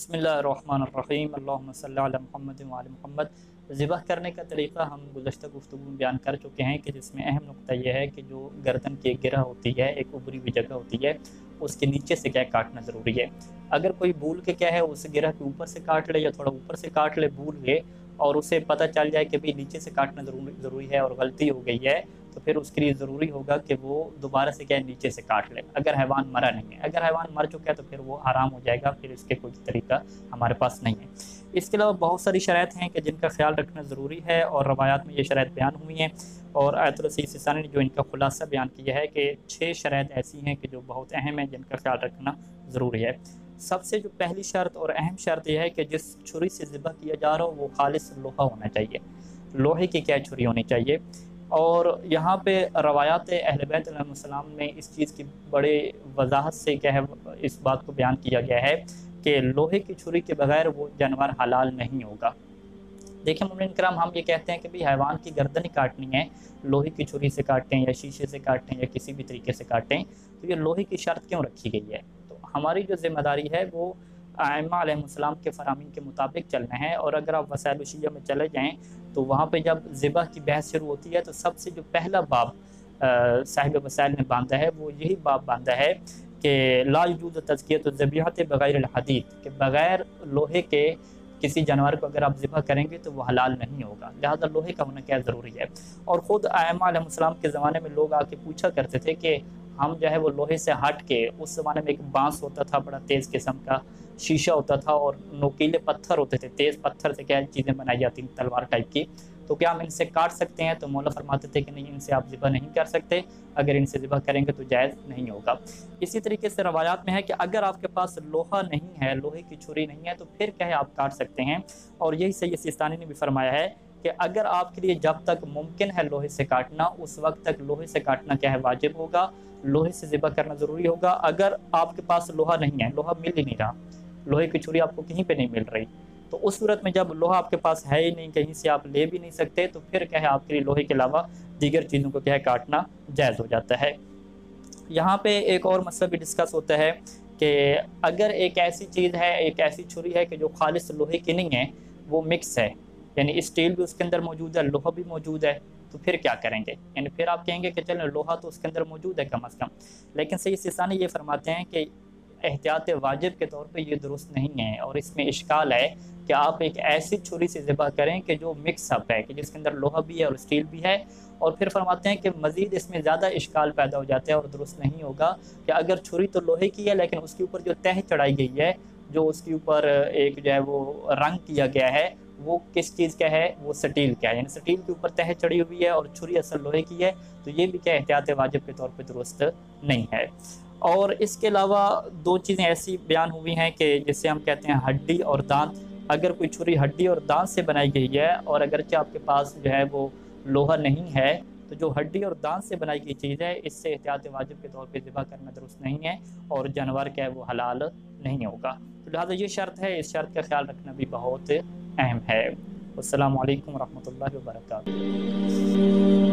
बिस्मिल्लाहिर्रहमानिर्रहीम अल्लाहुम्मा सल्ली अला मुहम्मद व आले मुहम्मद। ज़िबह करने का तरीक़ा हम गुज़श्ता गुफ्तगू में बयान कर चुके हैं कि जिसमें अहम नुक्ता यह है कि जो गर्दन की एक गिरह होती है, एक उभरी हुई जगह होती है, उसके नीचे से क्या काटना ज़रूरी है। अगर कोई भूल के क्या है उस गिरह के ऊपर से काट ले या थोड़ा ऊपर से काट ले भूल के, और उसे पता चल जाए कि भाई नीचे से काटना ज़रूरी है और गलती हो गई है, तो फिर उसके लिए ज़रूरी होगा कि वो दोबारा से क्या है नीचे से काट ले, अगर हैवान मरा नहीं है। अगर हैवान मर चुका है तो फिर वो आराम हो जाएगा, फिर इसके कोई तरीका हमारे पास नहीं है। इसके अलावा बहुत सारी शराइत हैं कि जिनका ख्याल रखना ज़रूरी है और रवायात में ये शराइत बयान हुई हैं, और आयतुल सिस्तानी ने जो इनका खुलासा बयान किया है कि 6 शराइत ऐसी हैं कि जो बहुत अहम हैं, जिनका ख्याल रखना ज़रूरी है। सबसे जो पहली शर्त और अहम शर्त यह है कि जिस छुरी से ज़िबह किया जा रहा हो वो खालिस लोहा होना चाहिए, लोहे की क्या छुरी होनी चाहिए। और यहाँ पे रवायात अहले बैत अलैहिस्सलाम में इस चीज़ की बड़े वजाहत से क्या है इस बात को बयान किया गया है कि लोहे की छुरी के बगैर वो जानवर हलाल नहीं होगा। देखिए मोमिन करम, हम ये कहते हैं कि भाई हैवान की गर्दन ही काटनी है, लोहे की छुरी से काटें या शीशे से काटें या किसी भी तरीके से काटें, तो ये लोहे की शर्त क्यों रखी गई है। तो हमारी जो ज़िम्मेदारी है वो आइम्मा अलैहिस्सलाम के फ़रामीन के मुताबिक चलना है। और अगर आप वसाइल शिया में चले जाएँ तो वहाँ पे जब ज़िबह की बहस शुरू होती है तो सबसे जो पहला बाब साहिब वसाइल ने बांधा है वो यही बाब बांधा है कि ला यजूज़ु तज़कियतु ज़बीहत बग़ैर अल-हदीद, के बग़ैर लोहे के किसी जानवर को अगर आप ज़िबह करेंगे तो वो हलाल नहीं होगा, लिहाजा लोहे का होना क्या ज़रूरी है। और ख़ुद आइम्मा अलैहिस्सलाम के ज़माने में लोग आके पूछा करते थे कि हम जो है वो लोहे से हट के, उस ज़माने में एक बांस होता था बड़ा तेज़ किस्म का, शीशा होता था और नोकीले पत्थर होते थे, तेज़ पत्थर से क्या चीज़ें बनाई जाती थी तलवार टाइप की, तो क्या हम इनसे काट सकते हैं। तो मौला फरमाते थे कि नहीं, इनसे आप ज़िबह नहीं कर सकते, अगर इनसे ज़िबह करेंगे तो जायज़ नहीं होगा। इसी तरीके से रवायात में है कि अगर आपके पास लोहा नहीं है, लोहे की छुरी नहीं है, तो फिर क्या है आप काट सकते हैं। और यही सैयद सिस्तानी ने भी फरमाया है कि अगर आपके लिए जब तक मुमकिन है लोहे से काटना, उस वक्त तक लोहे से काटना क्या है वाजिब होगा, लोहे से ज़िबह करना ज़रूरी होगा। अगर आपके पास लोहा नहीं है, लोहा मिल ही नहीं रहा, लोहे की छुरी आपको कहीं पे नहीं मिल रही, तो उस सूरत में जब लोहा आपके पास है ही नहीं, कहीं से आप ले भी नहीं सकते, तो फिर क्या है आपके लिए लोहे के अलावा दीगर चीज़ों को क्या है काटना जायज़ हो जाता है। यहाँ पे एक और मसला भी डिस्कस होता है कि अगर एक ऐसी चीज़ है, एक ऐसी छुरी है कि जो खालिस लोहे की नहीं है, वो मिक्स है, यानी स्टील भी उसके अंदर मौजूद है, लोहा भी मौजूद है, तो फिर क्या करेंगे। यानी फिर आप कहेंगे कि चलो लोहा तो उसके अंदर मौजूद है कम अज़ कम, लेकिन सैयद सिस्तानी ये फरमाते हैं कि एहतियात वाजिब के तौर पे ये दुरुस्त नहीं है। और इसमें इश्काल है कि आप एक ऐसी छुरी से ज़िबह करें कि जो मिक्स अप है, कि जिसके अंदर लोहा भी है और स्टील भी है। और फिर फरमाते हैं कि मज़ीद इसमें ज़्यादा इश्काल पैदा हो जाता है और दुरुस्त नहीं होगा कि अगर छुरी तो लोहे की है, लेकिन उसके ऊपर जो तह चढ़ाई गई है, जो उसके ऊपर एक जो है वो रंग किया गया है, वो किस चीज़ का है, वो स्टील का है, यानी स्टील के ऊपर तह चढ़ी हुई है और छुरी असल लोहे की है, तो ये भी क्या एहतियात वाजिब के तौर पे दुरुस्त नहीं है। और इसके अलावा 2 चीज़ें ऐसी बयान हुई हैं कि जिसे हम कहते हैं हड्डी और दांत। अगर कोई छुरी हड्डी और दांत से बनाई गई है और अगरचे आपके पास जो है वो लोहा नहीं है, तो जो हड्डी और दांत से बनाई गई चीज़ है, इससे एहतियात वाजिब के तौर पे ज़िबह करना दुरुस्त नहीं है और जानवर क्या है वो हलाल नहीं होगा। तो लिहाजा ये शर्त है, इस शर्त का ख्याल रखना भी बहुत अहम है। अस्सलामु अलैकुम व रहमतुल्लाहि व बरकातुहू।